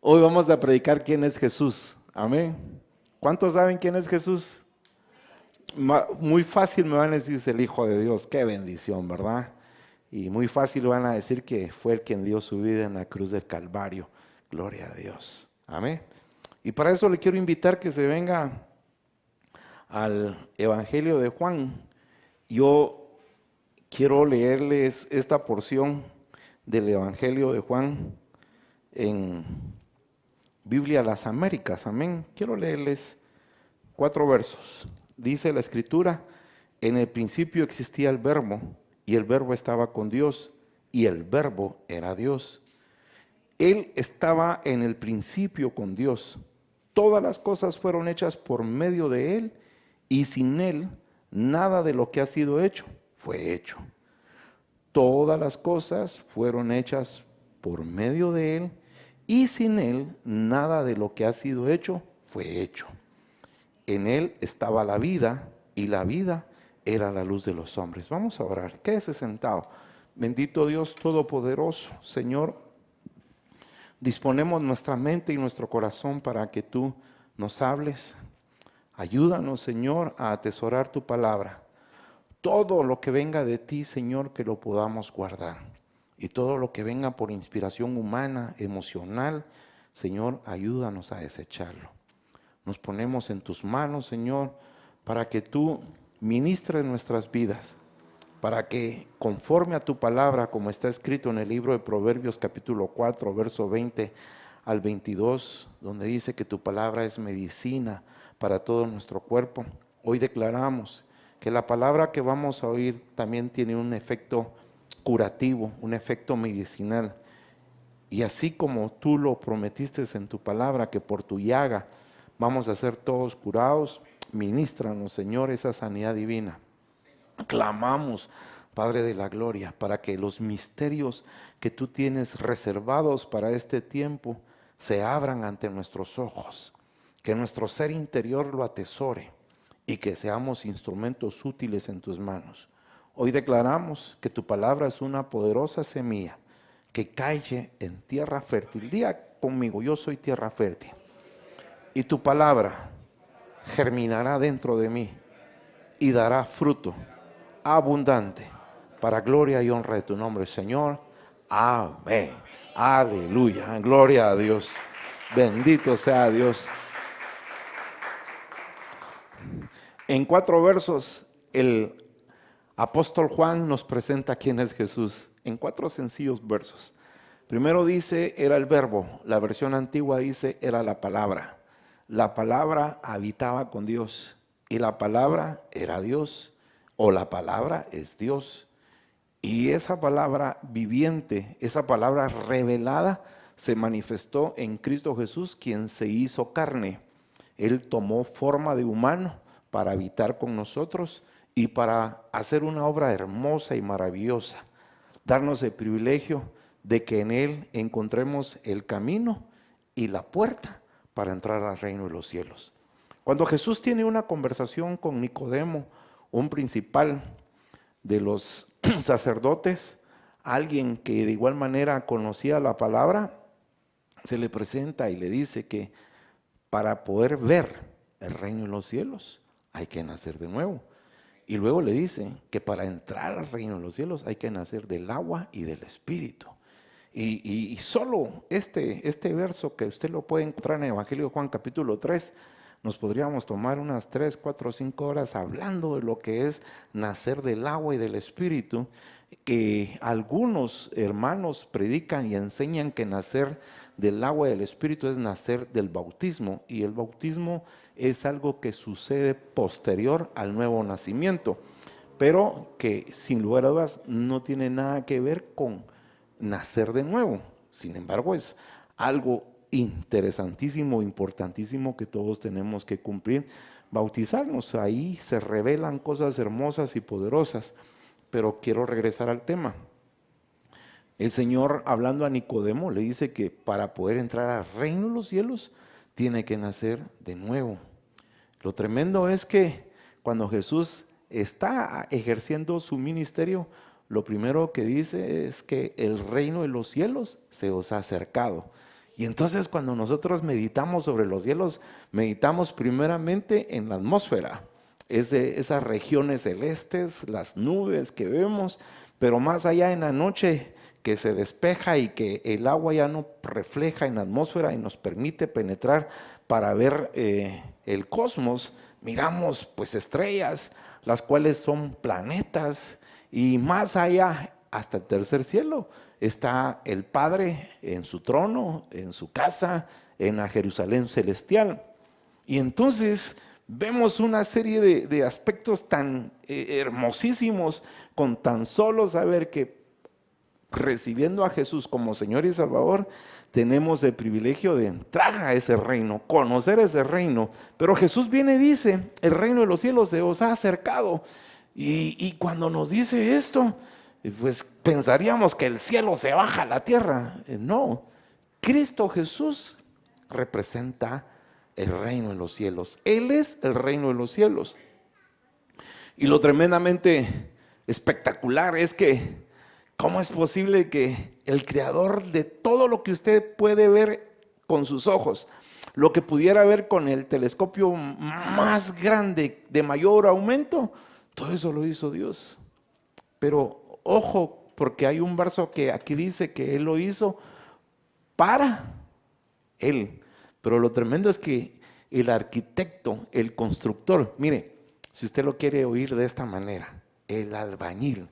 Hoy vamos a predicar quién es Jesús. Amén. ¿Cuántos saben quién es Jesús? Muy fácil me van a decir es el Hijo de Dios. Qué bendición, ¿verdad? Y muy fácil van a decir que fue el quien dio su vida en la cruz del Calvario. Gloria a Dios. Amén. Y para eso le quiero invitar que se venga al Evangelio de Juan. Yo quiero leerles esta porción del Evangelio de Juan en Biblia Las Américas. Amén. Quiero leerles 4 versos. Dice la Escritura: en el principio existía el Verbo, y el Verbo estaba con Dios, y el Verbo era Dios. Él estaba en el principio con Dios. Todas las cosas fueron hechas por medio de Él, y sin Él nada de lo que ha sido hecho fue hecho. Todas las cosas fueron hechas por medio de Él, y sin Él nada de lo que ha sido hecho fue hecho. En Él estaba la vida, y la vida era la luz de los hombres. Vamos a orar. Quédese sentado. Bendito Dios Todopoderoso, Señor, disponemos nuestra mente y nuestro corazón para que tú nos hables. Ayúdanos, Señor, a atesorar tu palabra. Todo lo que venga de ti, Señor, que lo podamos guardar. Y todo lo que venga por inspiración humana, emocional, Señor, ayúdanos a desecharlo. Nos ponemos en tus manos, Señor, para que tú ministres nuestras vidas, para que conforme a tu palabra, como está escrito en el libro de Proverbios capítulo 4, verso 20 al 22, donde dice que tu palabra es medicina para todo nuestro cuerpo. Hoy declaramos que la palabra que vamos a oír también tiene un efecto curativo, un efecto medicinal. Y así como tú lo prometiste en tu palabra, que por tu llaga vamos a ser todos curados, ministranos, Señor, esa sanidad divina. Clamamos, Padre de la gloria, para que los misterios que tú tienes reservados para este tiempo se abran ante nuestros ojos, que nuestro ser interior lo atesore y que seamos instrumentos útiles en tus manos. Hoy declaramos que tu palabra es una poderosa semilla que cae en tierra fértil. Diga conmigo: yo soy tierra fértil. Y tu palabra germinará dentro de mí y dará fruto abundante para gloria y honra de tu nombre, Señor. Amén. Aleluya. Gloria a Dios. Bendito sea Dios. En 4 versos, el apóstol Juan nos presenta quién es Jesús. En 4 sencillos versos. Primero dice, era el verbo. La versión antigua dice, era la palabra. La palabra habitaba con Dios y la palabra era Dios, o la palabra es Dios. Y esa palabra viviente, esa palabra revelada, se manifestó en Cristo Jesús, quien se hizo carne. Él tomó forma de humano para habitar con nosotros y para hacer una obra hermosa y maravillosa, darnos el privilegio de que en Él encontremos el camino y la puerta para entrar al reino de los cielos. Cuando Jesús tiene una conversación con Nicodemo, un principal de los sacerdotes, alguien que de igual manera conocía la palabra, se le presenta y le dice que para poder ver el reino de los cielos hay que nacer de nuevo. Y luego le dice que para entrar al reino de los cielos hay que nacer del agua y del espíritu. Y solo este verso, que usted lo puede encontrar en el Evangelio de Juan capítulo 3, nos podríamos tomar unas 3, 4, 5 horas hablando de lo que es nacer del agua y del espíritu, que algunos hermanos predican y enseñan que nacer del agua y del espíritu es nacer del bautismo, y el bautismo es algo que sucede posterior al nuevo nacimiento, pero que sin lugar a dudas no tiene nada que ver con nacer de nuevo. Sin embargo, es algo interesantísimo, importantísimo, que todos tenemos que cumplir: bautizarnos. Ahí se revelan cosas hermosas y poderosas. Pero quiero regresar al tema. El Señor, hablando a Nicodemo, le dice que para poder entrar al reino de los cielos tiene que nacer de nuevo. Lo tremendo es que cuando Jesús está ejerciendo su ministerio, lo primero que dice es que el reino de los cielos se os ha acercado. Y entonces cuando nosotros meditamos sobre los cielos, meditamos primeramente en la atmósfera, es de esas regiones celestes, las nubes que vemos, pero más allá en la noche que se despeja y que el agua ya no refleja en la atmósfera y nos permite penetrar para ver el cosmos, miramos pues estrellas, las cuales son planetas, y más allá hasta el tercer cielo está el Padre en su trono, en su casa, en la Jerusalén celestial. Y entonces vemos una serie de aspectos tan hermosísimos con tan solo saber que recibiendo a Jesús como Señor y Salvador, tenemos el privilegio de entrar a ese reino, conocer ese reino. Pero Jesús viene y dice, el reino de los cielos se os ha acercado. Y cuando nos dice esto, pues pensaríamos que el cielo se baja a la tierra. No, Cristo Jesús representa el reino de los cielos. Él es el reino de los cielos. Y lo tremendamente espectacular es que, ¿cómo es posible que el creador de todo lo que usted puede ver con sus ojos, lo que pudiera ver con el telescopio más grande, de mayor aumento, todo eso lo hizo Dios? Pero ojo, porque hay un verso que aquí dice que Él lo hizo para Él. Pero lo tremendo es que el arquitecto, el constructor, mire, si usted lo quiere oír de esta manera, el albañil,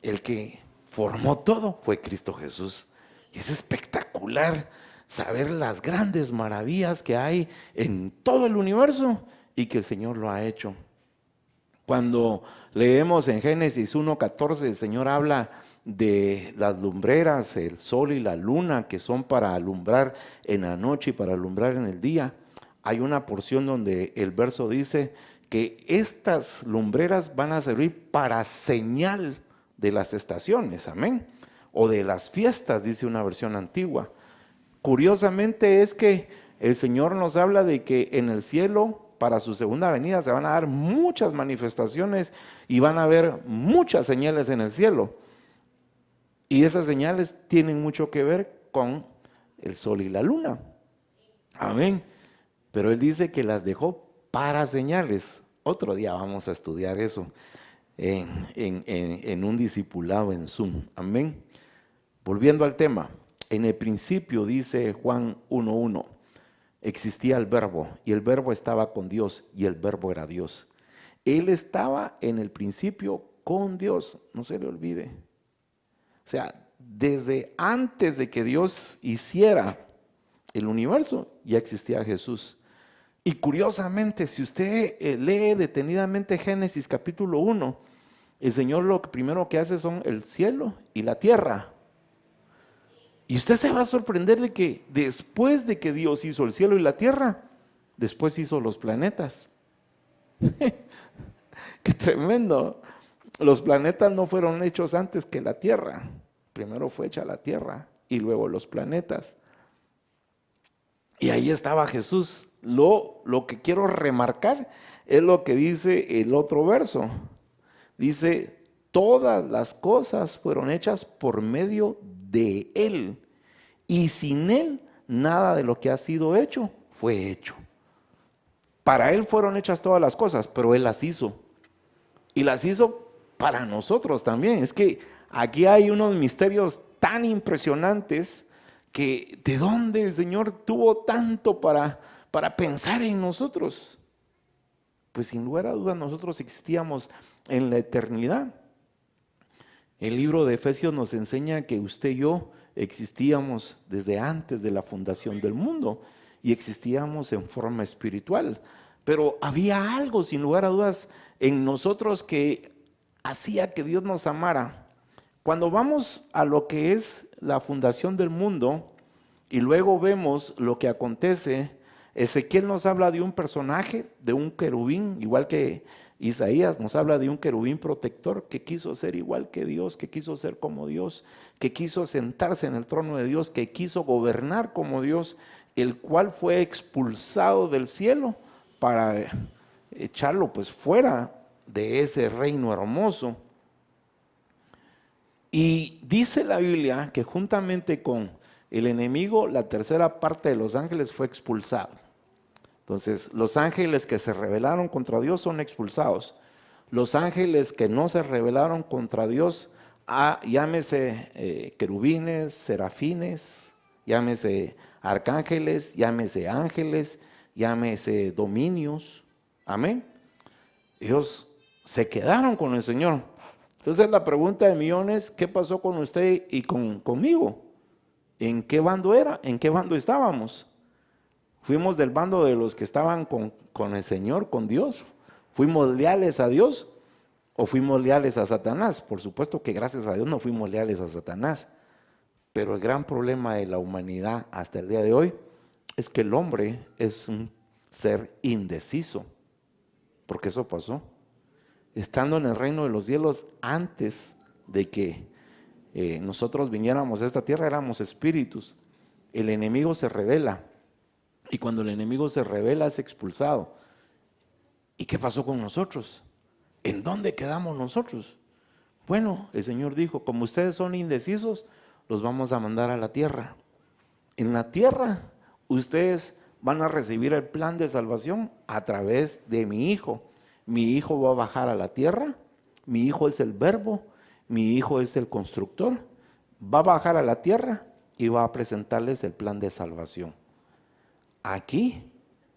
el que formó todo fue Cristo Jesús. Y es espectacular saber las grandes maravillas que hay en todo el universo y que el Señor lo ha hecho. Cuando leemos en Génesis 1:14, el Señor habla de las lumbreras, el sol y la luna, que son para alumbrar en la noche y para alumbrar en el día. Hay una porción donde el verso dice que estas lumbreras van a servir para señal de las estaciones, amén, o de las fiestas, dice una versión antigua. Curiosamente es que el Señor nos habla de que en el cielo, para su segunda venida, se van a dar muchas manifestaciones y van a haber muchas señales en el cielo. Y esas señales tienen mucho que ver con el sol y la luna. Amén. Pero Él dice que las dejó para señales. Otro día vamos a estudiar eso en un discipulado en Zoom. Amén. Volviendo al tema, en el principio dice Juan 1:1, existía el verbo y el verbo estaba con Dios y el verbo era Dios. Él estaba en el principio con Dios, no se le olvide. O sea, desde antes de que Dios hiciera el universo, ya existía Jesús. Y curiosamente, si usted lee detenidamente Génesis capítulo 1, el Señor lo primero que hace son el cielo y la tierra. Y usted se va a sorprender de que después de que Dios hizo el cielo y la tierra, después hizo los planetas. ¡Qué tremendo! Los planetas no fueron hechos antes que la tierra. Primero fue hecha la tierra y luego los planetas. Y ahí estaba Jesús. Lo que quiero remarcar es lo que dice el otro verso. Dice, todas las cosas fueron hechas por medio de Él. Y sin Él, nada de lo que ha sido hecho fue hecho. Para Él fueron hechas todas las cosas, pero Él las hizo. Y las hizo para nosotros también. Es que aquí hay unos misterios tan impresionantes que de dónde el Señor tuvo tanto para pensar en nosotros. Pues sin lugar a dudas nosotros existíamos en la eternidad. El libro de Efesios nos enseña que usted y yo existíamos desde antes de la fundación del mundo y existíamos en forma espiritual. Pero había algo sin lugar a dudas en nosotros que hacía que Dios nos amara. Cuando vamos a lo que es la fundación del mundo y luego vemos lo que acontece, Ezequiel nos habla de un personaje, de un querubín, igual que Isaías nos habla de un querubín protector que quiso ser igual que Dios, que quiso ser como Dios, que quiso sentarse en el trono de Dios, que quiso gobernar como Dios, el cual fue expulsado del cielo para echarlo pues fuera de ese reino hermoso. Y dice la Biblia que juntamente con El enemigo, la tercera parte de los ángeles fue expulsado. Entonces, los ángeles que se rebelaron contra Dios son expulsados. Los ángeles que no se rebelaron contra Dios, llámese querubines, serafines, llámese arcángeles, llámese ángeles, llámese dominios. Amén. Ellos se quedaron con el Señor. Entonces la pregunta de millones, ¿qué pasó con usted y conmigo? ¿En qué bando era? ¿En qué bando estábamos? ¿Fuimos del bando de los que estaban con el Señor, con Dios? ¿Fuimos leales a Dios o fuimos leales a Satanás? Por supuesto que gracias a Dios no fuimos leales a Satanás. Pero el gran problema de la humanidad hasta el día de hoy es que el hombre es un ser indeciso. Porque eso pasó. Estando en el reino de los cielos, antes de que nosotros viniéramos a esta tierra, éramos espíritus. El enemigo se rebela. Y cuando el enemigo se rebela, es expulsado. ¿Y qué pasó con nosotros? ¿En dónde quedamos nosotros? Bueno, el Señor dijo, como ustedes son indecisos, los vamos a mandar a la tierra. En la tierra, ustedes van a recibir el plan de salvación a través de mi Hijo. Mi Hijo va a bajar a la tierra, mi Hijo es el Verbo, mi Hijo es el constructor. Va a bajar a la tierra y va a presentarles el plan de salvación. Aquí,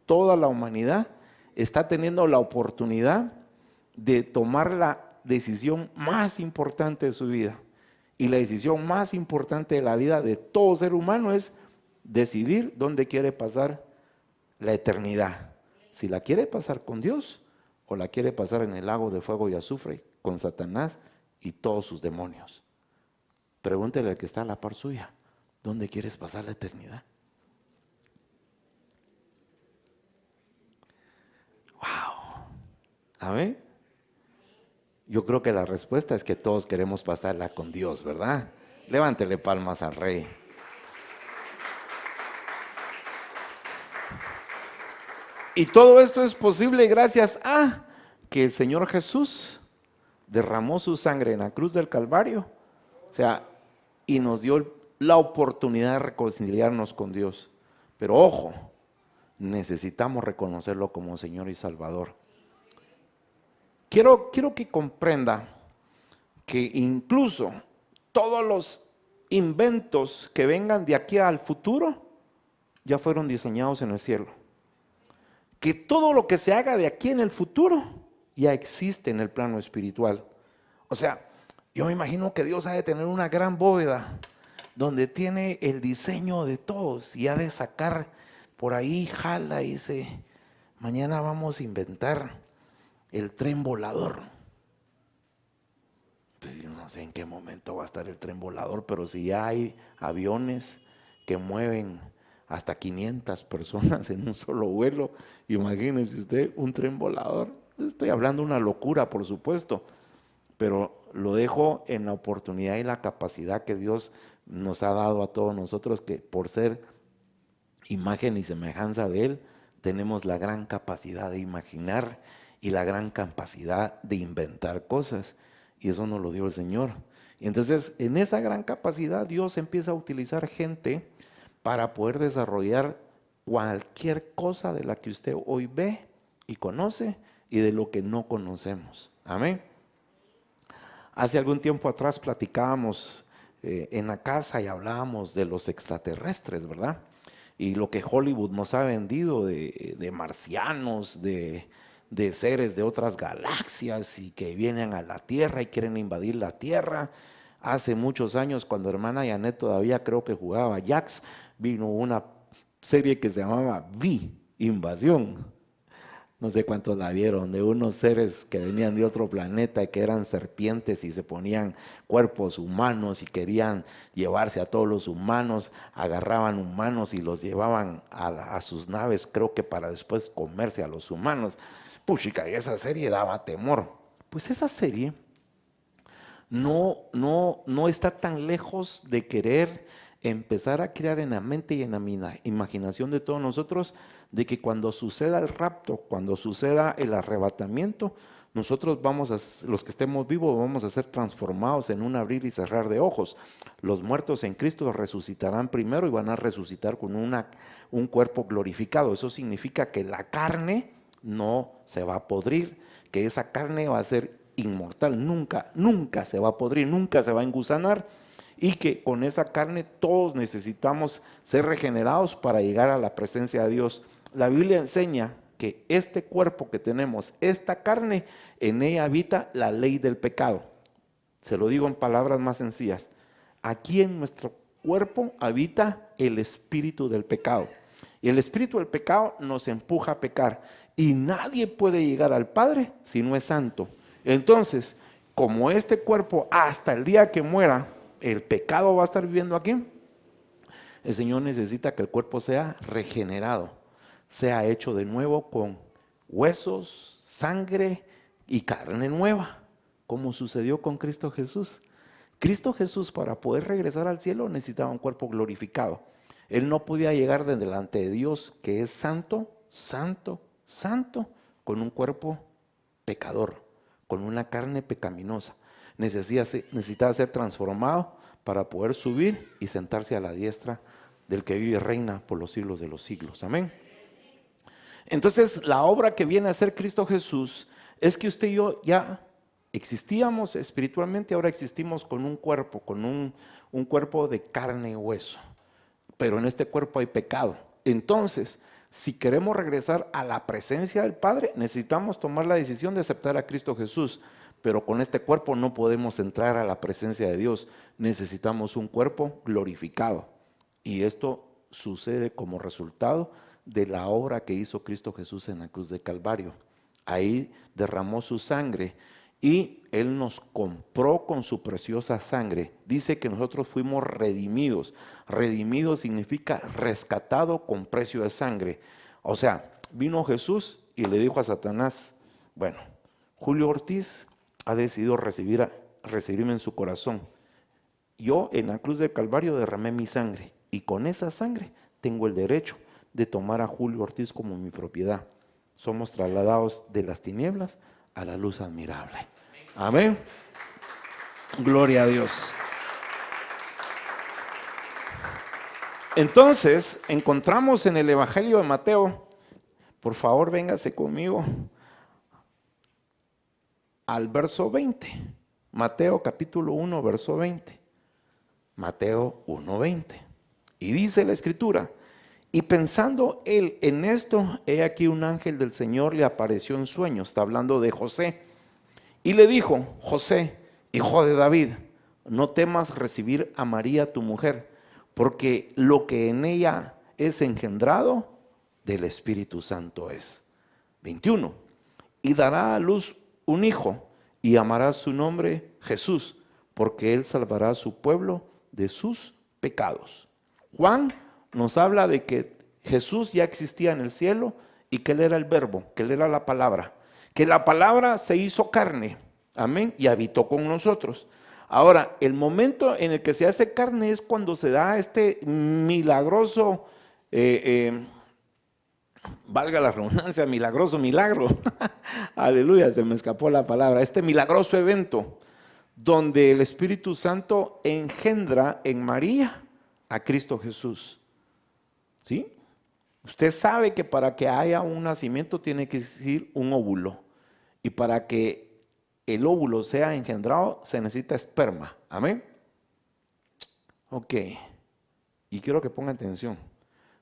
toda la humanidad está teniendo la oportunidad de tomar la decisión más importante de su vida. Y la decisión más importante de la vida de todo ser humano es decidir dónde quiere pasar la eternidad. Si la quiere pasar con Dios o la quiere pasar en el lago de fuego y azufre con Satanás y todos sus demonios. Pregúntele al que está a la par suya, ¿dónde quieres pasar la eternidad? Wow. A ver, yo creo que la respuesta es que todos queremos pasarla con Dios, ¿verdad? Levántele palmas al Rey. Y todo esto es posible gracias a que el Señor Jesús derramó su sangre en la cruz del Calvario, o sea, y nos dio la oportunidad de reconciliarnos con Dios. Pero ojo, necesitamos reconocerlo como Señor y Salvador. Quiero que comprenda que incluso todos los inventos que vengan de aquí al futuro ya fueron diseñados en el cielo. Que todo lo que se haga de aquí en el futuro ya existe en el plano espiritual. O sea, yo me imagino que Dios ha de tener una gran bóveda donde tiene el diseño de todos y ha de sacar por ahí, jala y dice, mañana vamos a inventar el tren volador. Pues yo no sé en qué momento va a estar el tren volador, pero si ya hay aviones que mueven hasta 500 personas en un solo vuelo, imagínese usted un tren volador. Estoy hablando una locura, por supuesto, pero lo dejo en la oportunidad y la capacidad que Dios nos ha dado a todos nosotros, que por ser imagen y semejanza de Él, tenemos la gran capacidad de imaginar y la gran capacidad de inventar cosas, y eso nos lo dio el Señor. Y entonces en esa gran capacidad Dios empieza a utilizar gente para poder desarrollar cualquier cosa de la que usted hoy ve y conoce y de lo que no conocemos. Amén. Hace algún tiempo atrás platicábamos en la casa y hablábamos de los extraterrestres, ¿verdad? Y lo que Hollywood nos ha vendido de marcianos, de seres de otras galaxias y que vienen a la Tierra y quieren invadir la Tierra. Hace muchos años, cuando hermana Janet todavía creo que jugaba Jax, vino una serie que se llamaba V, Invasión. No sé cuántos la vieron, de unos seres que venían de otro planeta y que eran serpientes y se ponían cuerpos humanos y querían llevarse a todos los humanos, agarraban humanos y los llevaban a sus naves, creo que para después comerse a los humanos. Puchica, y esa serie daba temor. Pues esa serie no está tan lejos de querer empezar a crear en la mente y en la imaginación de todos nosotros de que cuando suceda el rapto, cuando suceda el arrebatamiento, Nosotros los que estemos vivos, vamos a ser transformados en un abrir y cerrar de ojos. Los muertos en Cristo resucitarán primero y van a resucitar con un cuerpo glorificado. Eso significa que la carne no se va a podrir, que esa carne va a ser inmortal, nunca se va a podrir, nunca se va a engusanar, y que con esa carne todos necesitamos ser regenerados para llegar a la presencia de Dios. La Biblia enseña que este cuerpo que tenemos, esta carne, en ella habita la ley del pecado. Se lo digo en palabras más sencillas. Aquí en nuestro cuerpo habita el espíritu del pecado. Y el espíritu del pecado nos empuja a pecar. Y nadie puede llegar al Padre si no es santo. Entonces, como este cuerpo hasta el día que muera, el pecado va a estar viviendo aquí, el Señor necesita que el cuerpo sea regenerado, sea hecho de nuevo con huesos, sangre y carne nueva, como sucedió con Cristo Jesús. Cristo Jesús, para poder regresar al cielo, necesitaba un cuerpo glorificado. Él no podía llegar de delante de Dios, que es santo, santo, santo, con un cuerpo pecador, con una carne pecaminosa. Necesitaba ser transformado para poder subir y sentarse a la diestra del que vive y reina por los siglos de los siglos. Amén. Entonces, la obra que viene a hacer Cristo Jesús es que usted y yo ya existíamos espiritualmente, ahora existimos con un cuerpo, con un cuerpo de carne y hueso. Pero en este cuerpo hay pecado. Entonces, si queremos regresar a la presencia del Padre, necesitamos tomar la decisión de aceptar a Cristo Jesús. Pero con este cuerpo no podemos entrar a la presencia de Dios. Necesitamos un cuerpo glorificado. Y esto sucede como resultado de la obra que hizo Cristo Jesús en la cruz de Calvario. Ahí derramó su sangre y Él nos compró con su preciosa sangre. Dice que nosotros fuimos redimidos. Redimido significa rescatado con precio de sangre. O sea, vino Jesús y le dijo a Satanás, bueno, Julio Ortiz ha decidido recibirme en su corazón. Yo en la cruz del Calvario derramé mi sangre y con esa sangre tengo el derecho de tomar a Julio Ortiz como mi propiedad. Somos trasladados de las tinieblas a la luz admirable. Amén. Gloria a Dios. Entonces, encontramos en el Evangelio de Mateo, por favor, véngase conmigo al verso 20. Mateo capítulo 1, verso 20. Mateo 1, 20. Y dice la Escritura, y pensando él en esto, he aquí un ángel del Señor le apareció en sueños, está hablando de José, y le dijo, José, hijo de David, no temas recibir a María tu mujer, porque lo que en ella es engendrado del Espíritu Santo es. 21. Y dará a luz un hijo, y llamará su nombre Jesús, porque él salvará a su pueblo de sus pecados. Juan nos habla de que Jesús ya existía en el cielo y que Él era el verbo, que Él era la palabra, que la palabra se hizo carne, amén, y habitó con nosotros. Ahora, el momento en el que se hace carne es cuando se da este milagroso, valga la redundancia, milagroso milagro, aleluya, se me escapó la palabra, este milagroso evento donde el Espíritu Santo engendra en María a Cristo Jesús. ¿Sí? Usted sabe que para que haya un nacimiento tiene que existir un óvulo. Y para que el óvulo sea engendrado se necesita esperma. Amén. Ok. Y quiero que ponga atención.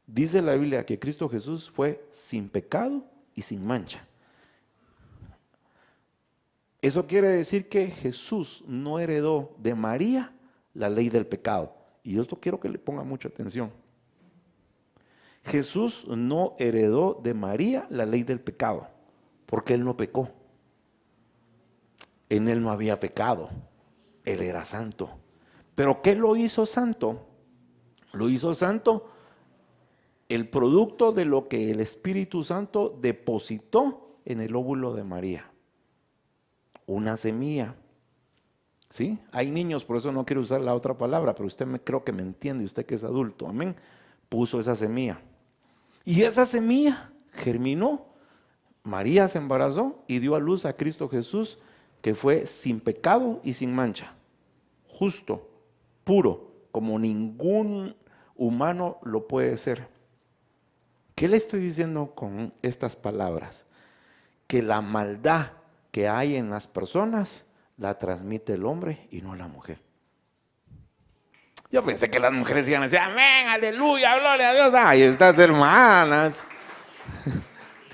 Dice la Biblia que Cristo Jesús fue sin pecado y sin mancha. Eso quiere decir que Jesús no heredó de María la ley del pecado. Y esto quiero que le ponga mucha atención. Jesús no heredó de María la ley del pecado, porque Él no pecó. En Él no había pecado. Él era santo. ¿Pero qué lo hizo santo? Lo hizo santo el producto de lo que el Espíritu Santo depositó en el óvulo de María. Una semilla. ¿Sí? Hay niños, por eso no quiero usar la otra palabra, pero usted creo que me entiende, usted que es adulto, amén. Puso esa semilla. Y esa semilla germinó. María se embarazó y dio a luz a Cristo Jesús, que fue sin pecado y sin mancha, justo, puro, como ningún humano lo puede ser. ¿Qué le estoy diciendo con estas palabras? Que la maldad que hay en las personas la transmite el hombre y no la mujer. Yo pensé que las mujeres iban a decir amén, aleluya, gloria a Dios. Ahí estas hermanas.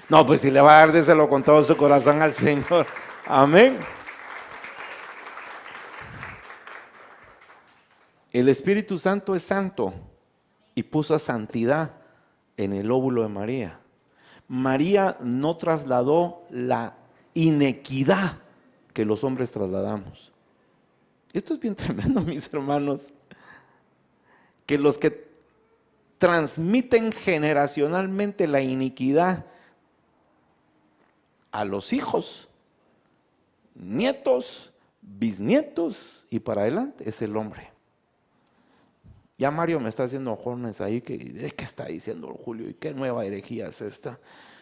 No, pues si le va a dar, déselo con todo su corazón al Señor. Amén. El Espíritu Santo es santo y puso santidad en el óvulo de María. María no trasladó la inequidad que los hombres trasladamos. Esto es bien tremendo, mis hermanos. Que los que transmiten generacionalmente la iniquidad a los hijos, nietos, bisnietos y para adelante es el hombre. Ya Mario me está haciendo ojones ahí, ¿qué está diciendo Julio? ¿Y qué nueva herejía es esta?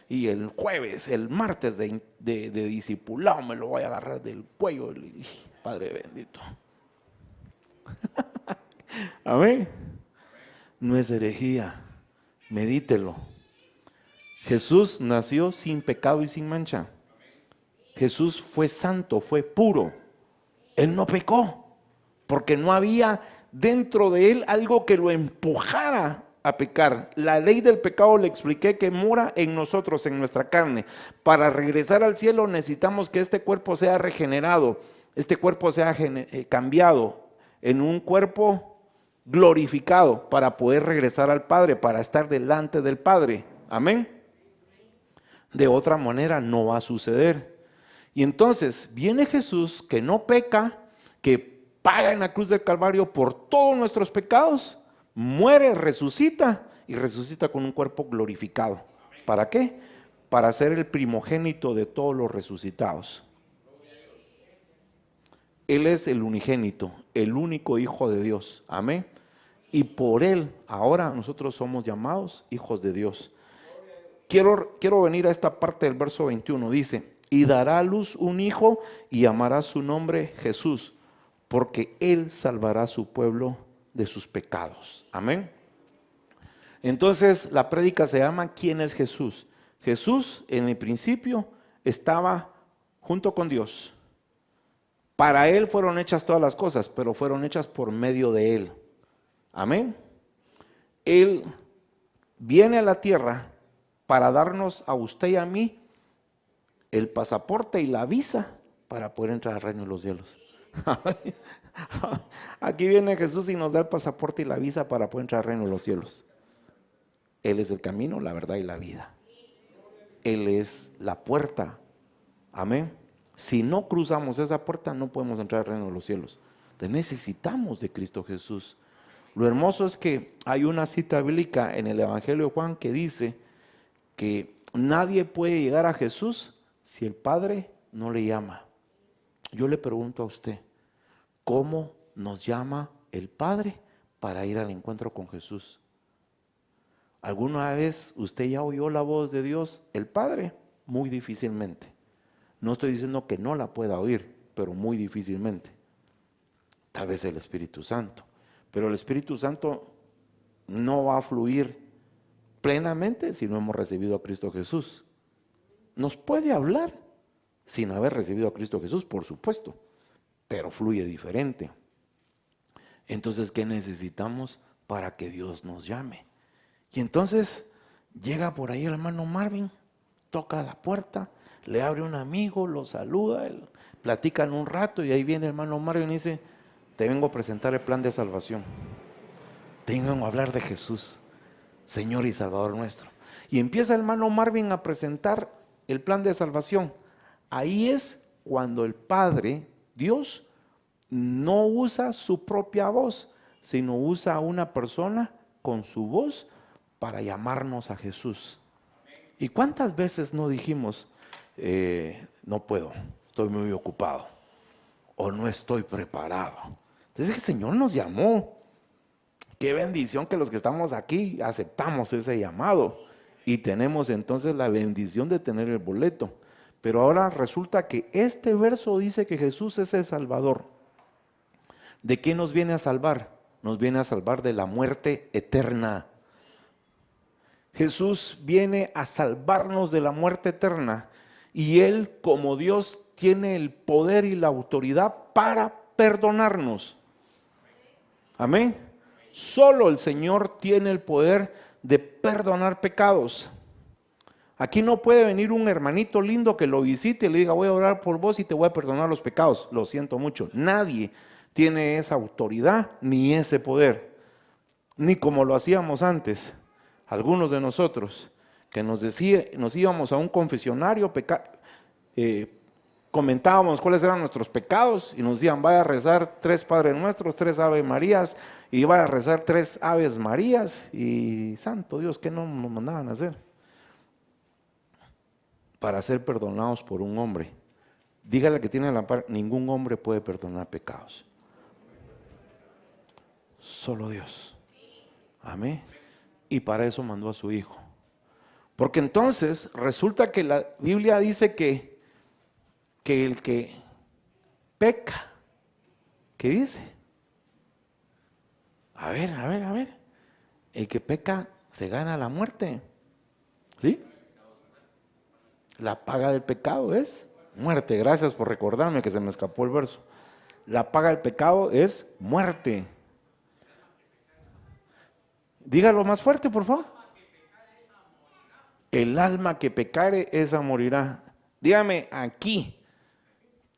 Y el jueves, el martes de discipulado me lo voy a agarrar del cuello. Padre bendito. Amén. No es herejía, medítelo. Jesús nació sin pecado y sin mancha. Jesús fue santo, fue puro. Él no pecó, porque no había dentro de él algo que lo empujara a pecar. La ley del pecado le expliqué que mora en nosotros, en nuestra carne. Para regresar al cielo necesitamos que este cuerpo sea regenerado, este cuerpo sea cambiado en un cuerpo glorificado para poder regresar al Padre, para estar delante del Padre. Amén. De otra manera no va a suceder. Y entonces viene Jesús que no peca, que paga en la cruz del Calvario por todos nuestros pecados, muere, resucita y resucita con un cuerpo glorificado. ¿Para qué? Para ser el primogénito de todos los resucitados. Él es el unigénito, el único Hijo de Dios. Amén. Y por Él ahora nosotros somos llamados hijos de Dios. Quiero venir a esta parte del verso 21. Dice, y dará a luz un hijo y llamará su nombre Jesús, porque Él salvará a su pueblo de sus pecados. Amén. Entonces la prédica se llama ¿quién es Jesús? Jesús en el principio estaba junto con Dios. Para Él fueron hechas todas las cosas, pero fueron hechas por medio de Él. Amén. Él viene a la tierra para darnos a usted y a mí el pasaporte y la visa para poder entrar al reino de los cielos. Aquí viene Jesús y nos da el pasaporte y la visa para poder entrar al reino de los cielos. Él es el camino, la verdad y la vida. Él es la puerta. Amén. Si no cruzamos esa puerta no podemos entrar al reino de los cielos. Entonces necesitamos de Cristo Jesús. Lo hermoso es que hay una cita bíblica en el Evangelio de Juan que dice que nadie puede llegar a Jesús si el Padre no le llama. Yo le pregunto a usted, ¿cómo nos llama el Padre para ir al encuentro con Jesús? ¿Alguna vez usted ya oyó la voz de Dios, el Padre? Muy difícilmente. No estoy diciendo que no la pueda oír, pero muy difícilmente. Tal vez el Espíritu Santo. Pero el Espíritu Santo no va a fluir plenamente si no hemos recibido a Cristo Jesús. Nos puede hablar sin haber recibido a Cristo Jesús, por supuesto, pero fluye diferente. Entonces, ¿qué necesitamos para que Dios nos llame? Y entonces llega por ahí el hermano Marvin, toca la puerta, le abre un amigo, lo saluda, platican un rato y ahí viene el hermano Marvin y dice, te vengo a presentar el plan de salvación. Te vengo a hablar de Jesús, Señor y Salvador nuestro. Y empieza el hermano Marvin a presentar el plan de salvación. Ahí es cuando el Padre, Dios, no usa su propia voz, sino usa a una persona con su voz para llamarnos a Jesús. ¿Y cuántas veces no dijimos, no puedo, estoy muy ocupado, o no estoy preparado? Entonces el Señor nos llamó. Qué bendición que los que estamos aquí aceptamos ese llamado Y tenemos entonces la bendición de tener el boleto. Pero ahora resulta que este verso dice que Jesús es el Salvador. ¿De qué nos viene a salvar? Nos viene a salvar de la muerte eterna. Jesús viene a salvarnos de la muerte eterna. Y Él, como Dios, tiene el poder y la autoridad para perdonarnos. Amén. Solo el Señor tiene el poder de perdonar pecados. Aquí no puede venir un hermanito lindo que lo visite y le diga: voy a orar por vos y te voy a perdonar los pecados. Lo siento mucho. Nadie tiene esa autoridad ni ese poder. Ni como lo hacíamos antes. Algunos de nosotros que nos íbamos a un confesionario, comentábamos cuáles eran nuestros pecados y nos decían: vaya a rezar 3 Padres Nuestros, 3 Ave Marías, y vaya a rezar 3 Aves Marías. Y santo Dios, ¿qué no nos mandaban a hacer? Para ser perdonados por un hombre. Dígale que tiene la par: ningún hombre puede perdonar pecados. Solo Dios. Amén. Y para eso mandó a su Hijo. Porque entonces resulta que la Biblia dice que el que peca, ¿qué dice? A ver. El que peca se gana la muerte. ¿Sí? La paga del pecado es muerte. Gracias por recordarme que se me escapó el verso. La paga del pecado es muerte. Dígalo más fuerte, por favor. El alma que pecare, esa morirá. Dígame aquí,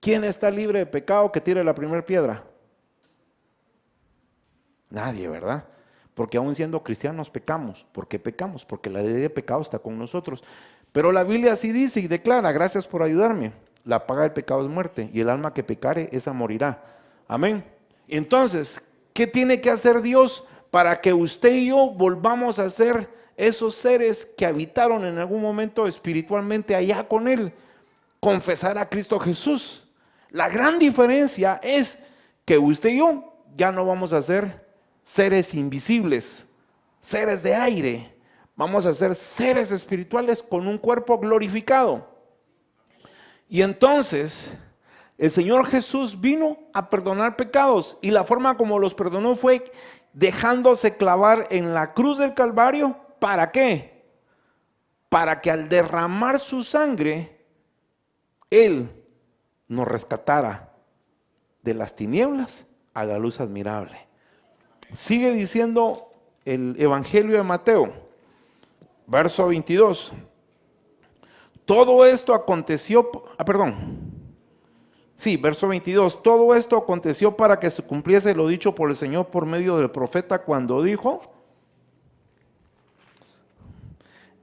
¿quién está libre de pecado que tire la primera piedra? Nadie, ¿verdad? Porque aún siendo cristianos pecamos. ¿Por qué pecamos? Porque la ley de pecado está con nosotros. Pero la Biblia así dice y declara: gracias por ayudarme, la paga del pecado es muerte, y el alma que pecare, esa morirá. Amén. Entonces, ¿qué tiene que hacer Dios para que usted y yo volvamos a ser esos seres que habitaron en algún momento espiritualmente allá con Él? Confesar a Cristo Jesús. La gran diferencia es que usted y yo ya no vamos a ser seres invisibles, seres de aire. Vamos a ser seres espirituales con un cuerpo glorificado. Y entonces el Señor Jesús vino a perdonar pecados, y la forma como los perdonó fue dejándose clavar en la cruz del Calvario. ¿Para qué? Para que al derramar su sangre, Él nos rescatara de las tinieblas a la luz admirable. Sigue diciendo el Evangelio de Mateo, verso 22. Todo esto aconteció, verso 22. Todo esto aconteció para que se cumpliese lo dicho por el Señor por medio del profeta, cuando dijo: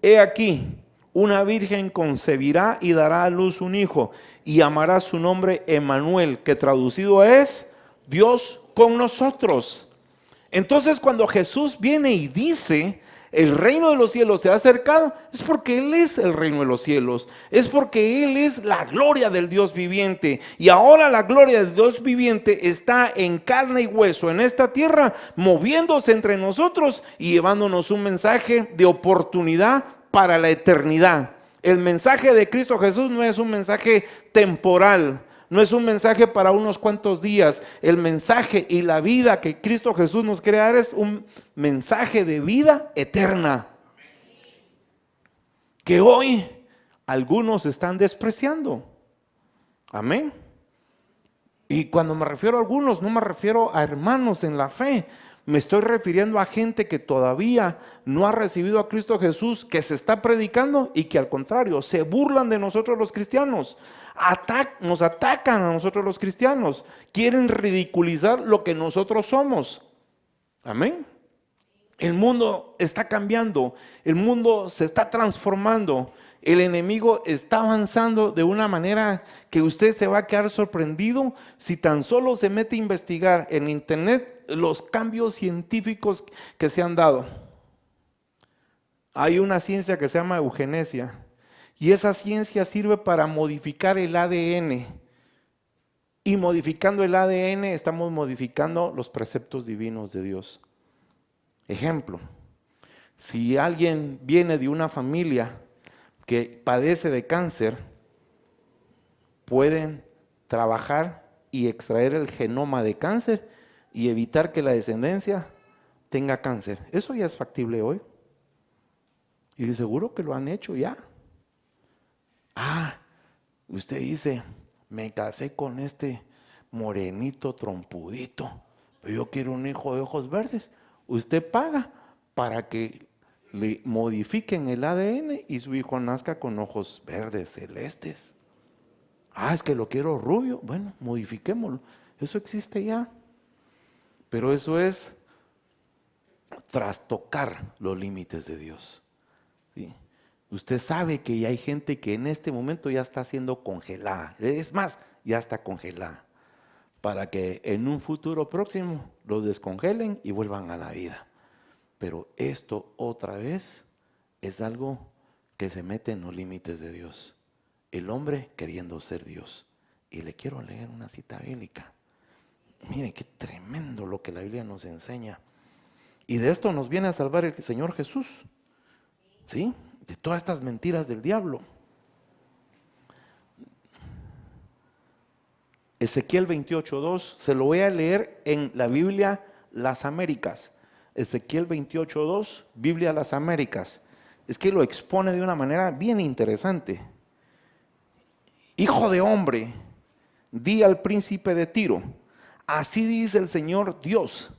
he aquí, una virgen concebirá y dará a luz un hijo, y llamará su nombre Emmanuel, que traducido es Dios con nosotros. Entonces, cuando Jesús viene y dice: el reino de los cielos se ha acercado, es porque Él es el reino de los cielos, es porque Él es la gloria del Dios viviente. Y ahora la gloria del Dios viviente está en carne y hueso en esta tierra, moviéndose entre nosotros y llevándonos un mensaje de oportunidad para la eternidad. El mensaje de Cristo Jesús no es un mensaje temporal, no es un mensaje para unos cuantos días. El mensaje y la vida que Cristo Jesús nos quiere dar es un mensaje de vida eterna, que hoy algunos están despreciando. Amén. Y cuando me refiero a algunos, no me refiero a hermanos en la fe. Me estoy refiriendo a gente que todavía no ha recibido a Cristo Jesús, que se está predicando y que al contrario se burlan de nosotros los cristianos. Nos atacan a nosotros los cristianos. Quieren ridiculizar lo que nosotros somos. Amén. El mundo está cambiando. El mundo se está transformando. El enemigo está avanzando de una manera que usted se va a quedar sorprendido si tan solo se mete a investigar en internet los cambios científicos que se han dado. Hay una ciencia que se llama eugenesia, y esa ciencia sirve para modificar el ADN, y modificando el ADN estamos modificando los preceptos divinos de Dios. Ejemplo: Si alguien viene de una familia que padece de cáncer, pueden trabajar y extraer el genoma de cáncer y evitar que la descendencia tenga cáncer. Eso ya es factible hoy. Y de seguro que lo han hecho ya. Usted dice, me casé con este morenito trompudito, pero yo quiero un hijo de ojos verdes. Usted paga para que le modifiquen el ADN y su hijo nazca con ojos verdes, celestes. Es que lo quiero rubio. Bueno, modifiquémoslo. Eso existe ya. Pero eso es trastocar los límites de Dios. ¿Sí? Usted sabe que ya hay gente que en este momento ya está siendo congelada. Es más, ya está congelada. Para que en un futuro próximo los descongelen y vuelvan a la vida. Pero esto otra vez es algo que se mete en los límites de Dios. El hombre queriendo ser Dios. Y le quiero leer una cita bíblica. Mire qué tremendo lo que la Biblia nos enseña. Y de esto nos viene a salvar el Señor Jesús. ¿Sí? De todas estas mentiras del diablo. Ezequiel 28:2, se lo voy a leer en la Biblia Las Américas. Ezequiel 28:2, Biblia Las Américas. Es que lo expone de una manera bien interesante. Hijo de hombre, di al príncipe de Tiro, así dice el Señor Dios,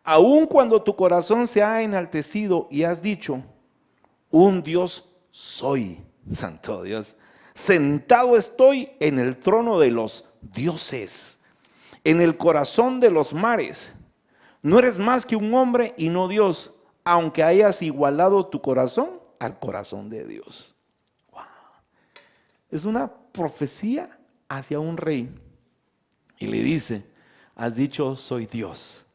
aun cuando tu corazón se ha enaltecido y has dicho, un Dios soy, santo Dios, sentado estoy en el trono de los dioses, en el corazón de los mares. No eres más que un hombre y no Dios, aunque hayas igualado tu corazón al corazón de Dios. Wow. Es una profecía hacia un rey. Y le dice, has dicho soy Dios,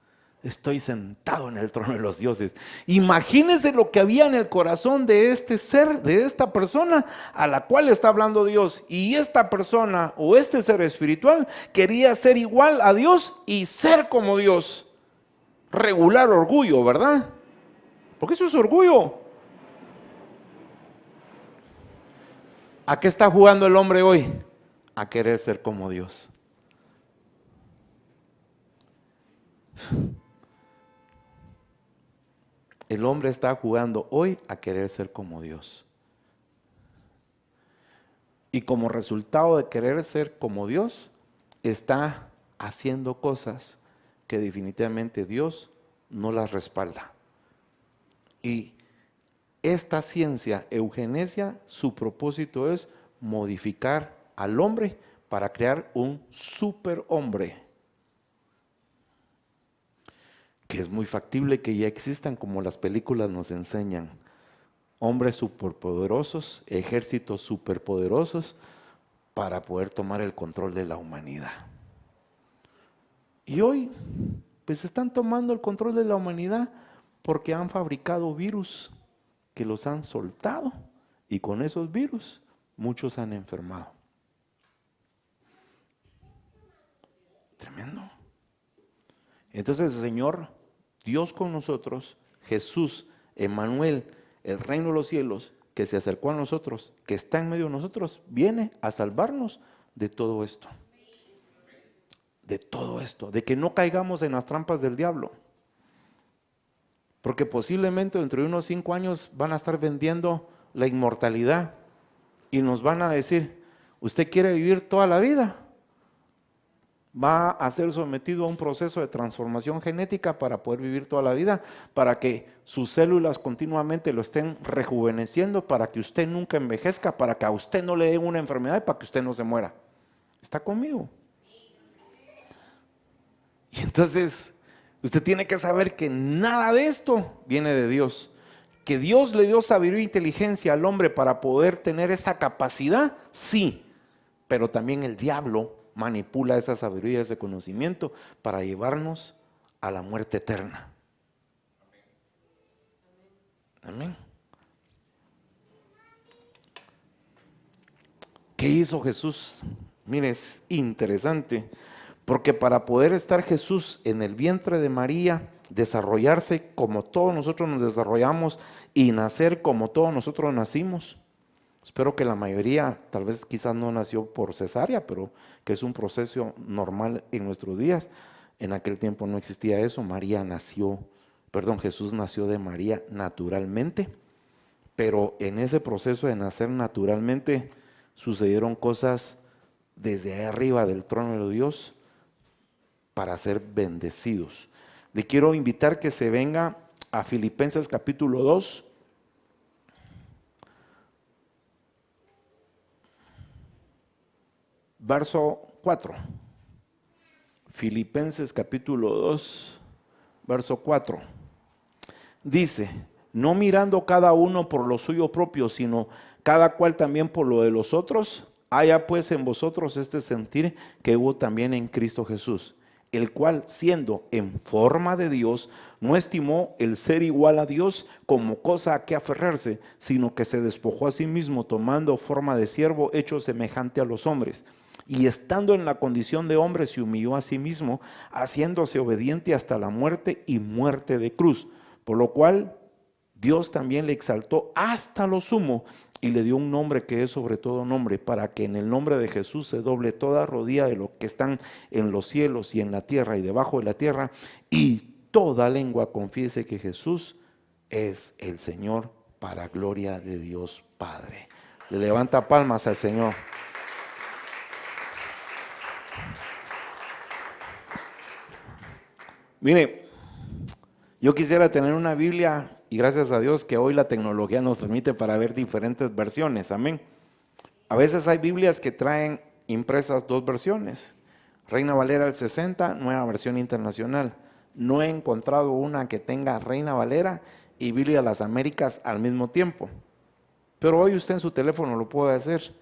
estoy sentado en el trono de los dioses. Imagínese lo que había en el corazón de este ser, de esta persona a la cual está hablando Dios. Y esta persona o este ser espiritual quería ser igual a Dios y ser como Dios. Regular orgullo, ¿verdad? Porque eso es orgullo. ¿A qué está jugando el hombre hoy? A querer ser como Dios. El hombre está jugando hoy a querer ser como Dios. Y como resultado de querer ser como Dios, está haciendo cosas que definitivamente Dios no las respalda. Y esta ciencia eugenesia, su propósito es modificar al hombre para crear un superhombre. Que es muy factible que ya existan, como las películas nos enseñan. Hombres superpoderosos, ejércitos superpoderosos para poder tomar el control de la humanidad. Y hoy, pues están tomando el control de la humanidad porque han fabricado virus que los han soltado y con esos virus muchos han enfermado. Tremendo. Entonces el Señor, Dios con nosotros, Jesús, Emmanuel, el reino de los cielos, que se acercó a nosotros, que está en medio de nosotros, viene a salvarnos de todo esto. De todo esto, de que no caigamos en las trampas del diablo. Porque posiblemente dentro de unos 5 años van a estar vendiendo la inmortalidad y nos van a decir, ¿usted quiere vivir toda la vida? Va a ser sometido a un proceso de transformación genética para poder vivir toda la vida, para que sus células continuamente lo estén rejuveneciendo, para que usted nunca envejezca, para que a usted no le den una enfermedad y para que usted no se muera. ¿Está conmigo? Y entonces usted tiene que saber que nada de esto viene de Dios. Que Dios le dio sabiduría e inteligencia al hombre para poder tener esa capacidad, sí, pero también el diablo manipula esa sabiduría, ese conocimiento para llevarnos a la muerte eterna. Amén. ¿Qué hizo Jesús? Mire, es interesante, Porque para poder estar Jesús en el vientre de María, desarrollarse como todos nosotros nos desarrollamos y nacer como todos nosotros nacimos. Espero que la mayoría, tal vez quizás no nació por cesárea, pero que es un proceso normal en nuestros días. En aquel tiempo no existía eso. Jesús nació de María naturalmente, pero en ese proceso de nacer naturalmente sucedieron cosas desde arriba del trono de Dios para ser bendecidos. Le quiero invitar que se venga a Filipenses capítulo 2. Verso 4. Filipenses capítulo 2, verso 4. Dice, no mirando cada uno por lo suyo propio, sino cada cual también por lo de los otros. Haya pues en vosotros este sentir que hubo también en Cristo Jesús, el cual, siendo en forma de Dios, no estimó el ser igual a Dios como cosa a que aferrarse, sino que se despojó a sí mismo, tomando forma de siervo, hecho semejante a los hombres. Y estando en la condición de hombre, se humilló a sí mismo, haciéndose obediente hasta la muerte y muerte de cruz. Por lo cual Dios también le exaltó hasta lo sumo y le dio un nombre que es sobre todo nombre, para que en el nombre de Jesús se doble toda rodilla de los que están en los cielos y en la tierra y debajo de la tierra, y toda lengua confiese que Jesús es el Señor, para gloria de Dios Padre. Le levanta palmas al Señor. Mire, yo quisiera tener una Biblia, y gracias a Dios que hoy la tecnología nos permite para ver diferentes versiones, amén. A veces hay Biblias que traen impresas dos versiones, Reina Valera del 60, Nueva Versión Internacional. No he encontrado una que tenga Reina Valera y Biblia de las Américas al mismo tiempo, pero hoy usted en su teléfono lo puede hacer.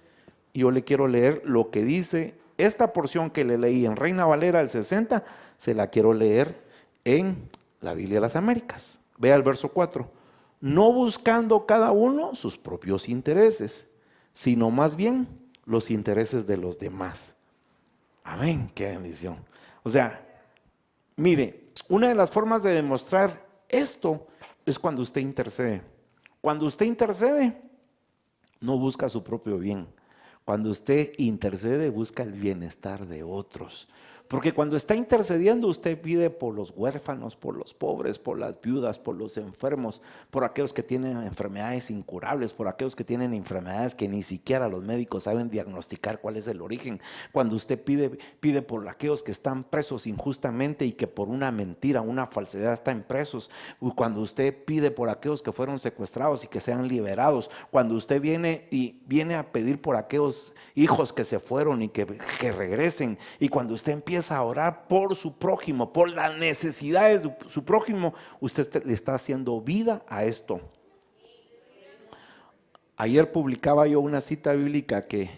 Y yo le quiero leer lo que dice esta porción que le leí en Reina Valera del 60, se la quiero leer en la Biblia de las Américas. Vea el verso 4. No buscando cada uno sus propios intereses, sino más bien los intereses de los demás. Amén, qué bendición. O sea, mire, una de las formas de demostrar esto es cuando usted intercede. Cuando usted intercede, no busca su propio bien. Cuando usted intercede, busca el bienestar de otros. Porque cuando está intercediendo, usted pide por los huérfanos, por los pobres, por las viudas, por los enfermos, por aquellos que tienen enfermedades incurables, por aquellos que tienen enfermedades que ni siquiera los médicos saben diagnosticar cuál es el origen. Cuando usted pide por aquellos que están presos injustamente y que por una mentira, una falsedad están presos. Cuando usted pide por aquellos que fueron secuestrados y que sean liberados. Cuando usted viene a pedir por aquellos hijos que se fueron y que regresen. Y cuando usted empieza a orar por su prójimo, por las necesidades de su prójimo, usted le está haciendo vida a esto. Ayer publicaba yo una cita bíblica que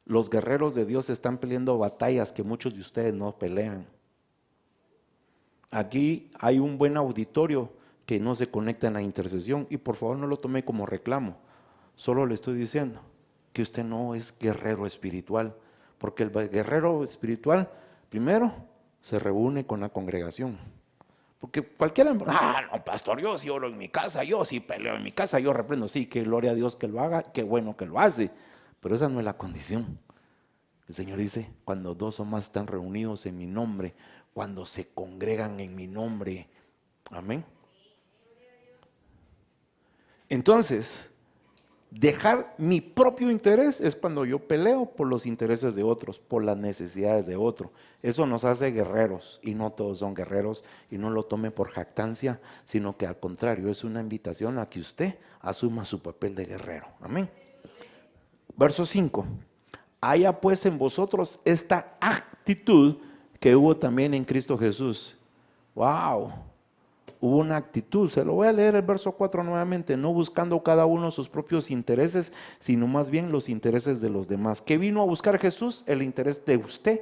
los guerreros de Dios están peleando batallas que muchos de ustedes no pelean. Aquí hay un buen auditorio que no se conecta en la intercesión, y por favor no lo tome como reclamo, solo le estoy diciendo que usted no es guerrero espiritual, porque el guerrero espiritual primero se reúne con la congregación. Porque cualquiera, no, pastor, yo sí oro en mi casa, yo sí peleo en mi casa, yo reprendo, sí, que gloria a Dios que lo haga, qué bueno que lo hace, pero esa no es la condición. El Señor dice, cuando dos o más están reunidos en mi nombre, cuando se congregan en mi nombre, amén. Entonces, dejar mi propio interés es cuando yo peleo por los intereses de otros, por las necesidades de otro. Eso nos hace guerreros, y no todos son guerreros, y no lo tome por jactancia, sino que al contrario, es una invitación a que usted asuma su papel de guerrero. Amén. Verso 5. Haya pues en vosotros esta actitud que hubo también en Cristo Jesús. Wow. Hubo una actitud, se lo voy a leer el verso 4 nuevamente, no buscando cada uno sus propios intereses, sino más bien los intereses de los demás. ¿Qué vino a buscar Jesús? El interés de usted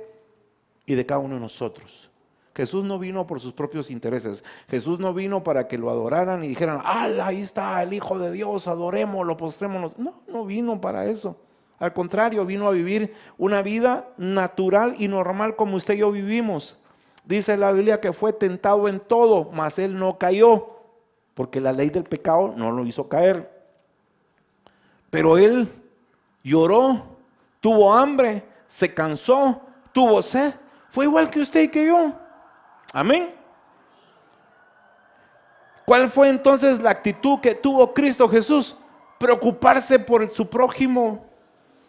y de cada uno de nosotros. Jesús no vino por sus propios intereses. Jesús no vino para que lo adoraran y dijeran, ahí está el Hijo de Dios, adorémoslo, postrémonos. No, no vino para eso. Al contrario, vino a vivir una vida natural y normal como usted y yo vivimos. Dice la Biblia que fue tentado en todo, mas él no cayó, porque la ley del pecado no lo hizo caer. Pero él lloró, tuvo hambre, se cansó, tuvo sed. Fue igual que usted y que yo. Amén. ¿Cuál fue entonces la actitud que tuvo Cristo Jesús? Preocuparse por su prójimo.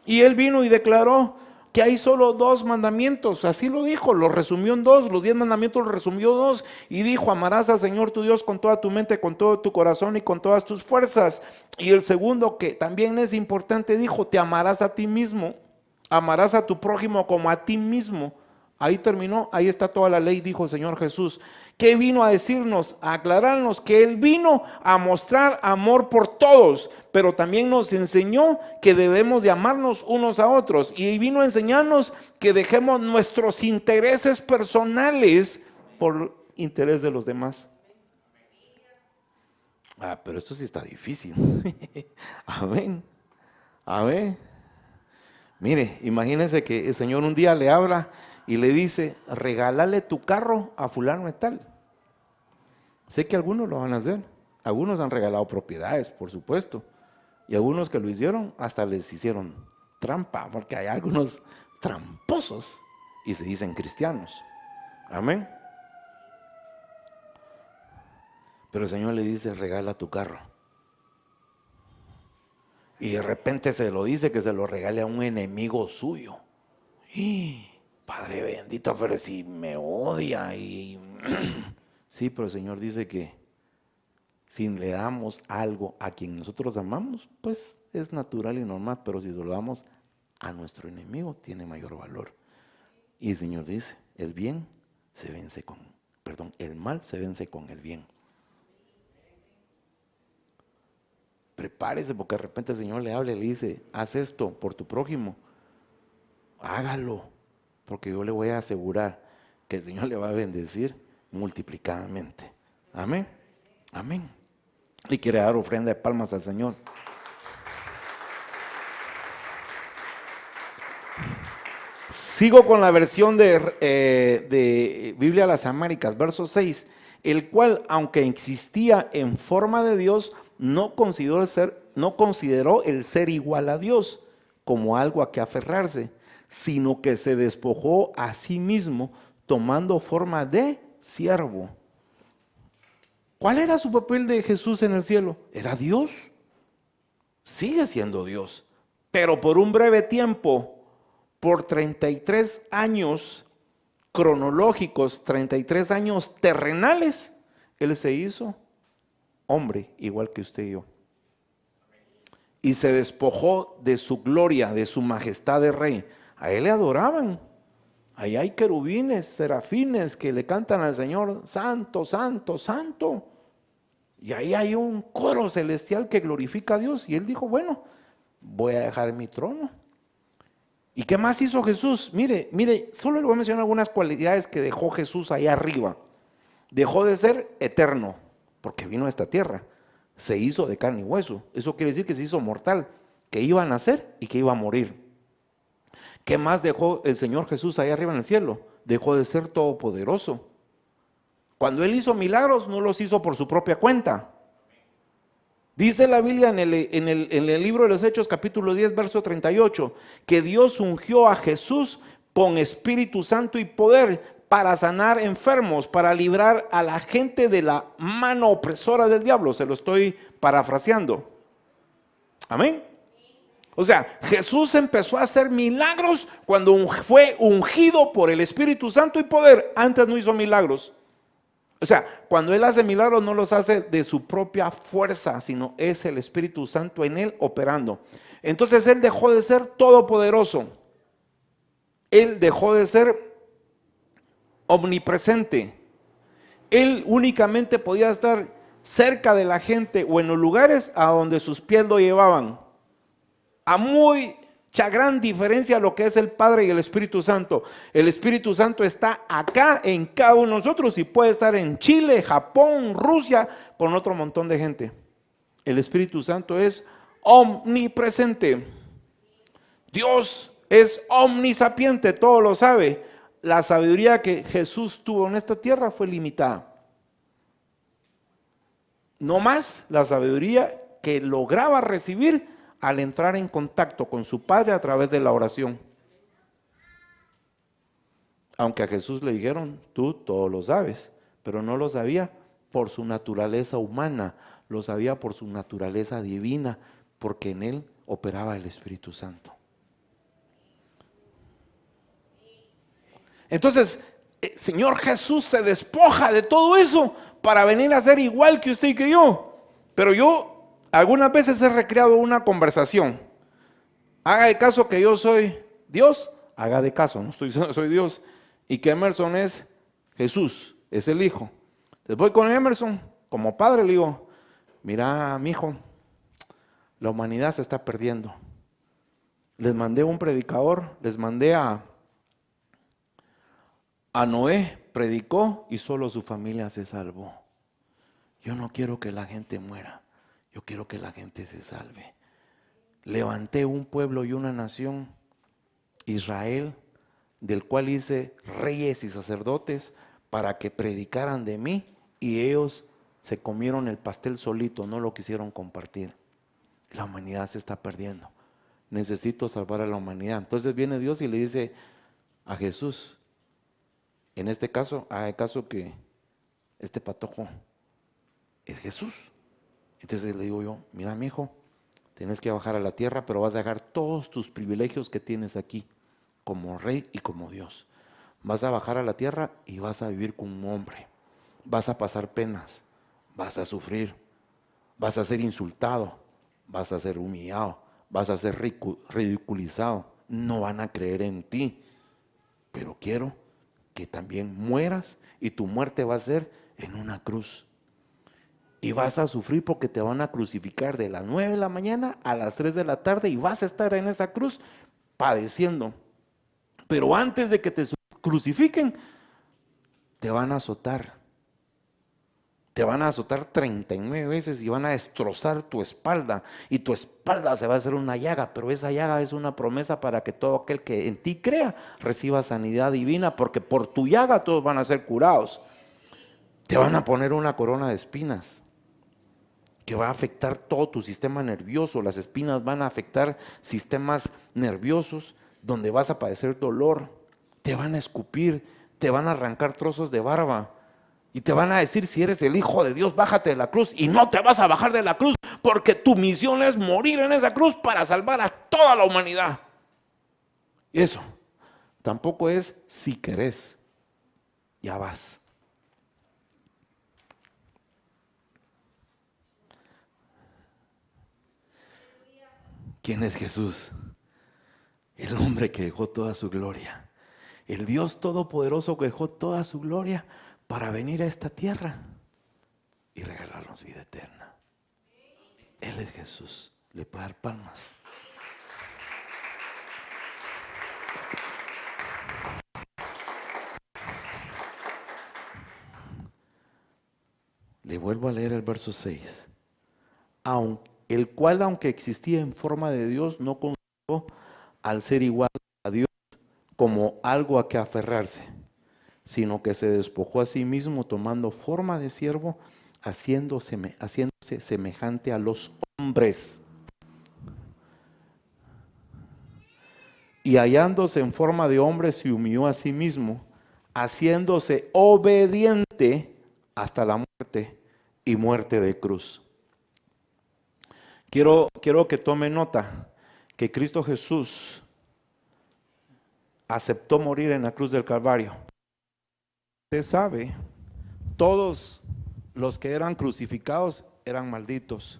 Y él vino y declaró que hay solo 2 mandamientos, así lo dijo, lo resumió en 2, los 10 mandamientos los resumió 2 y dijo: amarás al Señor tu Dios con toda tu mente, con todo tu corazón y con todas tus fuerzas. Y el segundo, que también es importante, dijo: te amarás a ti mismo, amarás a tu prójimo como a ti mismo. Ahí terminó, ahí está toda la ley, dijo el Señor Jesús. ¿Qué vino a decirnos? A aclararnos que Él vino a mostrar amor por todos, pero también nos enseñó que debemos de amarnos unos a otros. Y vino a enseñarnos que dejemos nuestros intereses personales por interés de los demás. Pero esto sí está difícil. Amén. Amén. Mire, imagínense que el Señor un día le habla y le dice: regálale tu carro a fulano de tal. Sé que algunos lo van a hacer. Algunos han regalado propiedades, por supuesto. Y algunos que lo hicieron, hasta les hicieron trampa, porque hay algunos tramposos y se dicen cristianos. Amén. Pero el Señor le dice: regala tu carro. Y de repente se lo dice que se lo regale a un enemigo suyo. Padre bendito, pero si me odia y... Sí, pero el Señor dice que si le damos algo a quien nosotros amamos, pues es natural y normal, pero si se lo damos a nuestro enemigo, tiene mayor valor. Y el Señor dice: el bien se vence con, el mal se vence con el bien. Prepárese, porque de repente el Señor le habla y le dice: haz esto por tu prójimo, hágalo, porque yo le voy a asegurar que el Señor le va a bendecir multiplicadamente. Amén. Amén. Y quiere dar ofrenda de palmas al Señor. Sigo con la versión de Biblia Las Américas, verso 6, el cual, aunque existía en forma de Dios, no consideró el ser igual a Dios como algo a que aferrarse, sino que se despojó a sí mismo, tomando forma de siervo. ¿Cuál era su papel de Jesús en el cielo? Era Dios. Sigue siendo Dios, pero por un breve tiempo, por 33 años cronológicos, 33 años terrenales, Él se hizo hombre igual que usted y yo. Y se despojó de su gloria, de su majestad de rey. A Él le adoraban. Ahí hay querubines, serafines que le cantan al Señor: santo, santo, santo. Y ahí hay un coro celestial que glorifica a Dios. Y Él dijo: bueno, voy a dejar mi trono. ¿Y qué más hizo Jesús? Mire, solo le voy a mencionar algunas cualidades que dejó Jesús ahí arriba. Dejó de ser eterno, porque vino a esta tierra. Se hizo de carne y hueso. Eso quiere decir que se hizo mortal, que iba a nacer y que iba a morir. ¿Qué más dejó el Señor Jesús ahí arriba en el cielo? Dejó de ser todopoderoso. Cuando Él hizo milagros, no los hizo por su propia cuenta. Dice la Biblia en el libro de los Hechos, capítulo 10, verso 38, que Dios ungió a Jesús con Espíritu Santo y poder para sanar enfermos, para librar a la gente de la mano opresora del diablo. Se lo estoy parafraseando. Amén. O sea, Jesús empezó a hacer milagros cuando fue ungido por el Espíritu Santo y poder. Antes no hizo milagros. O sea, cuando Él hace milagros no los hace de su propia fuerza, sino es el Espíritu Santo en Él operando. Entonces Él dejó de ser todopoderoso. Él dejó de ser omnipresente. Él únicamente podía estar cerca de la gente o en los lugares a donde sus pies lo llevaban. A mucha gran diferencia a lo que es el Padre y el Espíritu Santo. El Espíritu Santo está acá en cada uno de nosotros y puede estar en Chile, Japón, Rusia, con otro montón de gente. El Espíritu Santo es omnipresente. Dios es omnisapiente, todo lo sabe. La sabiduría que Jesús tuvo en esta tierra fue limitada. No más la sabiduría que lograba recibir al entrar en contacto con su Padre a través de la oración. Aunque a Jesús le dijeron, tú todo lo sabes, pero no lo sabía por su naturaleza humana, lo sabía por su naturaleza divina, porque en él operaba el Espíritu Santo. Entonces, Señor Jesús se despoja de todo eso para venir a ser igual que usted y que yo. Pero yo algunas veces he recreado una conversación. Haga de caso que yo soy Dios, haga de caso, no estoy diciendo que soy Dios, y que Emerson es Jesús, es el Hijo. Entonces voy con Emerson, como padre le digo, mira, mijo, la humanidad se está perdiendo. Les mandé un predicador, les mandé a Noé, predicó y solo su familia se salvó. Yo no quiero que la gente muera, yo quiero que la gente se salve. Levanté un pueblo y una nación, Israel, del cual hice reyes y sacerdotes para que predicaran de mí, y ellos se comieron el pastel solito, no lo quisieron compartir. La humanidad se está perdiendo. Necesito salvar a la humanidad. Entonces viene Dios y le dice a Jesús, en este caso, haga caso que este patojo es Jesús. Entonces le digo yo, mira, mi hijo, tienes que bajar a la tierra, pero vas a dejar todos tus privilegios que tienes aquí, como rey y como Dios. Vas a bajar a la tierra y vas a vivir como un hombre. Vas a pasar penas, vas a sufrir, vas a ser insultado, vas a ser humillado, vas a ser ridiculizado. No van a creer en ti, pero quiero que también mueras, y tu muerte va a ser en una cruz. Y vas a sufrir porque te van a crucificar de las 9 de la mañana a las 3 de la tarde y vas a estar en esa cruz padeciendo. Pero antes de que te crucifiquen, te van a azotar. Te van a azotar 39 veces y van a destrozar tu espalda, y tu espalda se va a hacer una llaga, pero esa llaga es una promesa para que todo aquel que en ti crea reciba sanidad divina, porque por tu llaga todos van a ser curados. Te van a poner una corona de espinas que va a afectar todo tu sistema nervioso. Las espinas van a afectar sistemas nerviosos donde vas a padecer dolor. Te van a escupir, te van a arrancar trozos de barba. Y te van a decir, si eres el Hijo de Dios, bájate de la cruz. Y no te vas a bajar de la cruz, porque tu misión es morir en esa cruz para salvar a toda la humanidad. Y eso tampoco es si querés, ya vas. ¿Quién es Jesús? El hombre que dejó toda su gloria. El Dios todopoderoso que dejó toda su gloria para venir a esta tierra y regalarnos vida eterna. Él es Jesús. Le puede dar palmas. Le vuelvo a leer el verso 6. El cual, aunque existía en forma de Dios, no consideró al ser igual a Dios como algo a que aferrarse, sino que se despojó a sí mismo, tomando forma de siervo, haciéndose semejante a los hombres. Y hallándose en forma de hombre, se humilló a sí mismo, haciéndose obediente hasta la muerte, y muerte de cruz. Quiero que tome nota que Cristo Jesús aceptó morir en la cruz del Calvario. Usted sabe, todos los que eran crucificados eran malditos,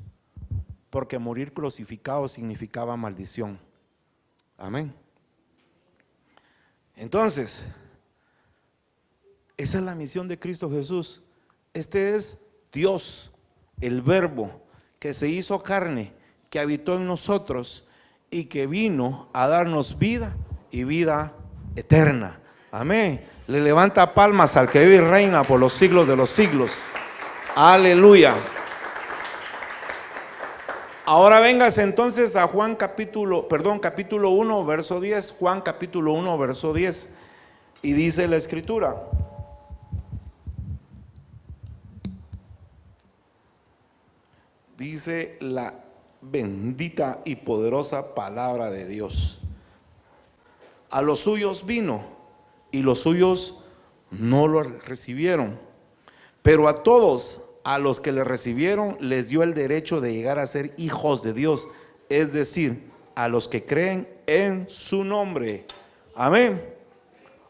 porque morir crucificado significaba maldición. Amén. Entonces, esa es la misión de Cristo Jesús. Este es Dios, el Verbo, que se hizo carne, que habitó en nosotros y que vino a darnos vida y vida eterna. Amén. Le levanta palmas al que vive y reina por los siglos de los siglos. Aleluya. Ahora véngase entonces a capítulo 1, verso 10. Juan capítulo 1, verso 10. Y dice la escritura: dice la bendita y poderosa palabra de Dios: a los suyos vino y los suyos no lo recibieron, pero a todos a los que le recibieron les dio el derecho de llegar a ser hijos de Dios, es decir, a los que creen en su nombre. Amén.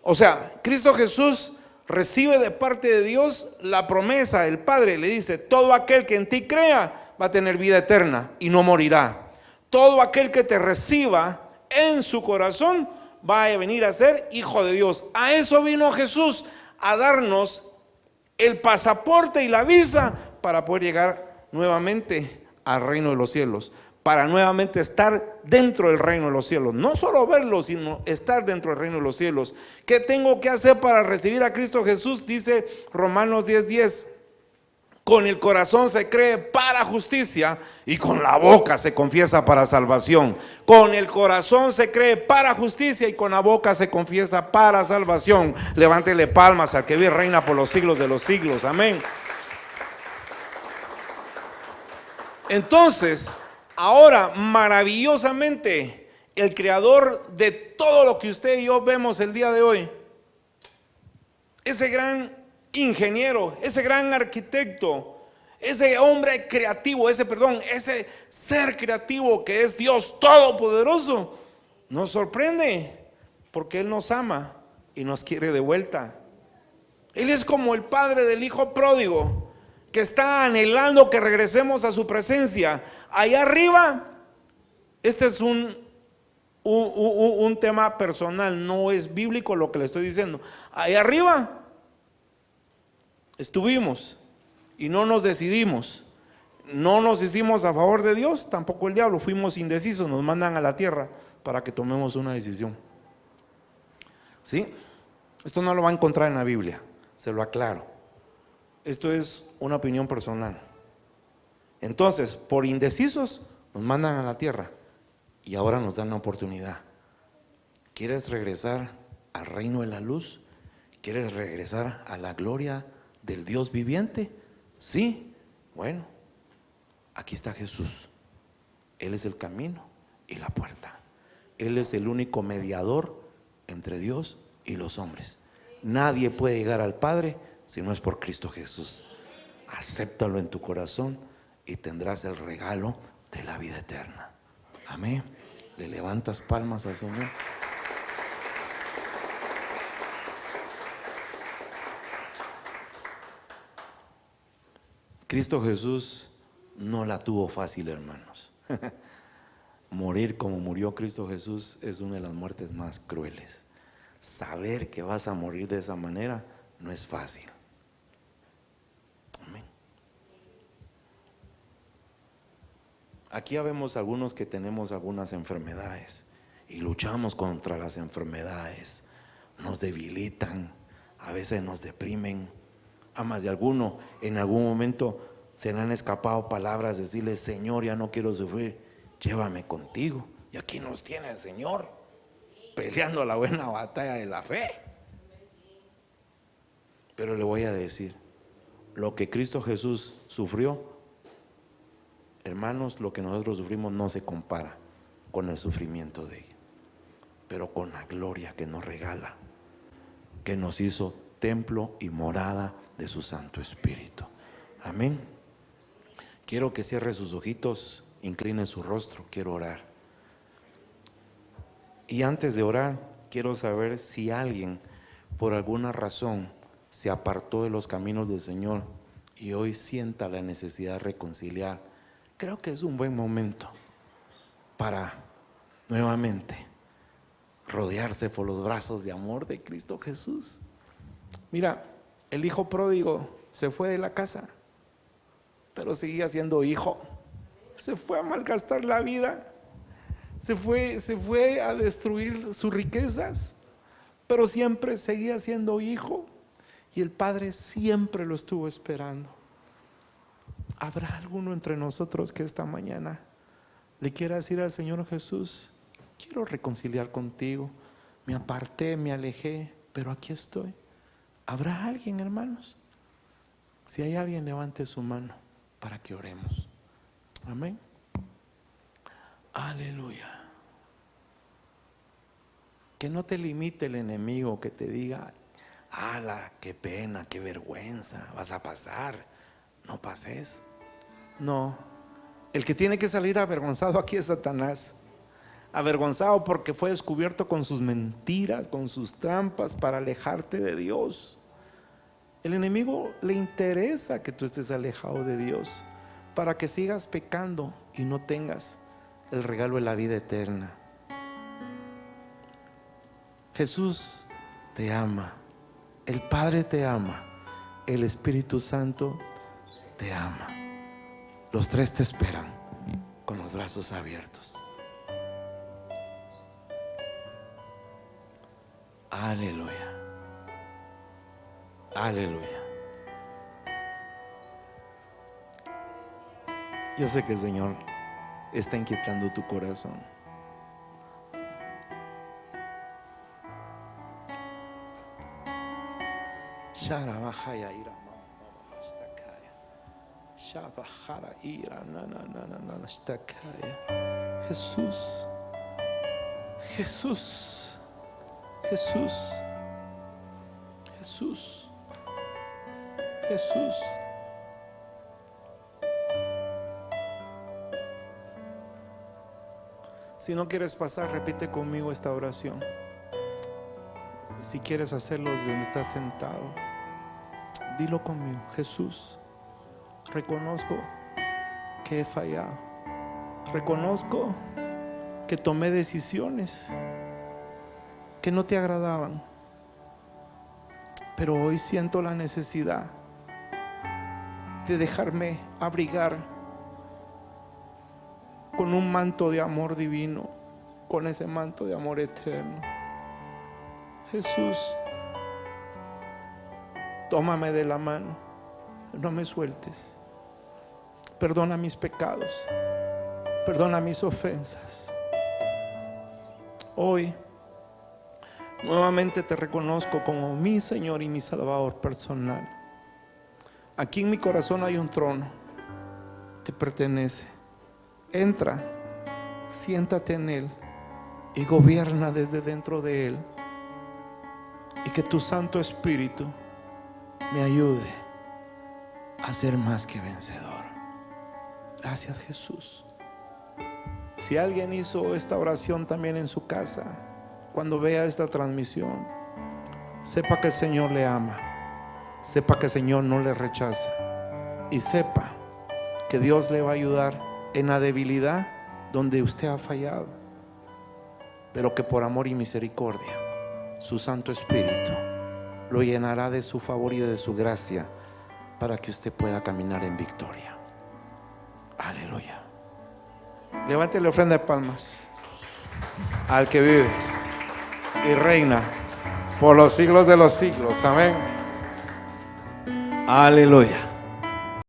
O sea, Cristo Jesús recibe de parte de Dios la promesa. El Padre le dice: todo aquel que en ti crea va a tener vida eterna y no morirá. Todo aquel que te reciba en su corazón va a venir a ser hijo de Dios. A eso vino Jesús, a darnos el pasaporte y la visa para poder llegar nuevamente al reino de los cielos, para nuevamente estar dentro del reino de los cielos. No solo verlo, sino estar dentro del reino de los cielos. ¿Qué tengo que hacer para recibir a Cristo Jesús? Dice Romanos 10:10: con el corazón se cree para justicia y con la boca se confiesa para salvación. Con el corazón se cree para justicia y con la boca se confiesa para salvación. Levántele palmas al que vive y reina por los siglos de los siglos. Amén. Entonces, ahora maravillosamente, el creador de todo lo que usted y yo vemos el día de hoy, ese gran ingeniero, ese gran arquitecto, ese hombre creativo, ese ser creativo que es Dios Todopoderoso, nos sorprende porque Él nos ama y nos quiere de vuelta. Él es como el padre del hijo pródigo, que está anhelando que regresemos a su presencia. Allá arriba, este es un tema personal, no es bíblico lo que le estoy diciendo. Allá arriba estuvimos y no nos decidimos, no nos hicimos a favor de Dios, tampoco el diablo, fuimos indecisos, nos mandan a la tierra para que tomemos una decisión. ¿Sí? Esto no lo va a encontrar en la Biblia, se lo aclaro. Esto es una opinión personal. Entonces, por indecisos nos mandan a la tierra y ahora nos dan la oportunidad. ¿Quieres regresar al reino de la luz? ¿Quieres regresar a la gloria del Dios viviente? Sí, bueno, aquí está Jesús. Él es el camino y la puerta. Él es el único mediador entre Dios y los hombres. Nadie puede llegar al Padre si no es por Cristo Jesús. Acéptalo en tu corazón y tendrás el regalo de la vida eterna. Amén. Le levantas palmas al Señor. Cristo Jesús no la tuvo fácil, hermanos. Morir como murió Cristo Jesús es una de las muertes más crueles. Saber que vas a morir de esa manera no es fácil. Amén. Aquí ya vemos algunos que tenemos algunas enfermedades y luchamos contra las enfermedades. Nos debilitan, a veces nos deprimen. A más de alguno en algún momento se le han escapado palabras, decirle: Señor, ya no quiero sufrir, llévame contigo. Y aquí nos tiene el Señor peleando la buena batalla de la fe. Pero le voy a decir, lo que Cristo Jesús sufrió, hermanos, lo que nosotros sufrimos no se compara con el sufrimiento de Él, pero con la gloria que nos regala, que nos hizo templo y morada de su Santo Espíritu. Amén. Quiero que cierre sus ojitos, incline su rostro, quiero orar. Y antes de orar, quiero saber si alguien por alguna razón se apartó de los caminos del Señor y hoy sienta la necesidad de reconciliar. Creo que es un buen momento para nuevamente rodearse por los brazos de amor de Cristo Jesús. Mira, el hijo pródigo se fue de la casa, pero seguía siendo hijo. Se fue a malgastar la vida, se fue a destruir sus riquezas, pero siempre seguía siendo hijo y el Padre siempre lo estuvo esperando. ¿Habrá alguno entre nosotros que esta mañana le quiera decir al Señor Jesús: quiero reconciliar contigo, me aparté, me alejé, pero aquí estoy. ¿Habrá alguien, hermanos? Si hay alguien, levante su mano para que oremos. Amén. Aleluya. Que no te limite el enemigo, que te diga: ¡ala, qué pena, qué vergüenza! Vas a pasar. No pases. No. El que tiene que salir avergonzado aquí es Satanás. Avergonzado porque fue descubierto con sus mentiras, con sus trampas para alejarte de Dios. El enemigo le interesa que tú estés alejado de Dios para que sigas pecando y no tengas el regalo de la vida eterna. Jesús te ama, el Padre te ama, el Espíritu Santo te ama. Los tres te esperan con los brazos abiertos. Aleluya. Aleluya. Yo sé que el Señor está inquietando tu corazón. Jesús, Jesús, Jesús, Jesús, Jesús. Si no quieres pasar, repite conmigo esta oración. Si quieres hacerlo desde donde estás sentado, dilo conmigo. Jesús, reconozco que he fallado. Reconozco que tomé decisiones que no te agradaban, pero hoy siento la necesidad de dejarme abrigar con un manto de amor divino, con ese manto de amor eterno. Jesús, tómame de la mano, no me sueltes. Perdona mis pecados, perdona mis ofensas. Hoy nuevamente te reconozco como mi Señor y mi Salvador personal. Aquí en mi corazón hay un trono, te pertenece. Entra, siéntate en él y gobierna desde dentro de él. Y que tu Santo Espíritu me ayude a ser más que vencedor. Gracias, Jesús. Si alguien hizo esta oración también en su casa, cuando vea esta transmisión, sepa que el Señor le ama, sepa que el Señor no le rechaza, y sepa que Dios le va a ayudar en la debilidad donde usted ha fallado, pero que por amor y misericordia su Santo Espíritu lo llenará de su favor y de su gracia para que usted pueda caminar en victoria. Aleluya. Levante la ofrenda de palmas al que vive y reina por los siglos de los siglos. Amén. Aleluya.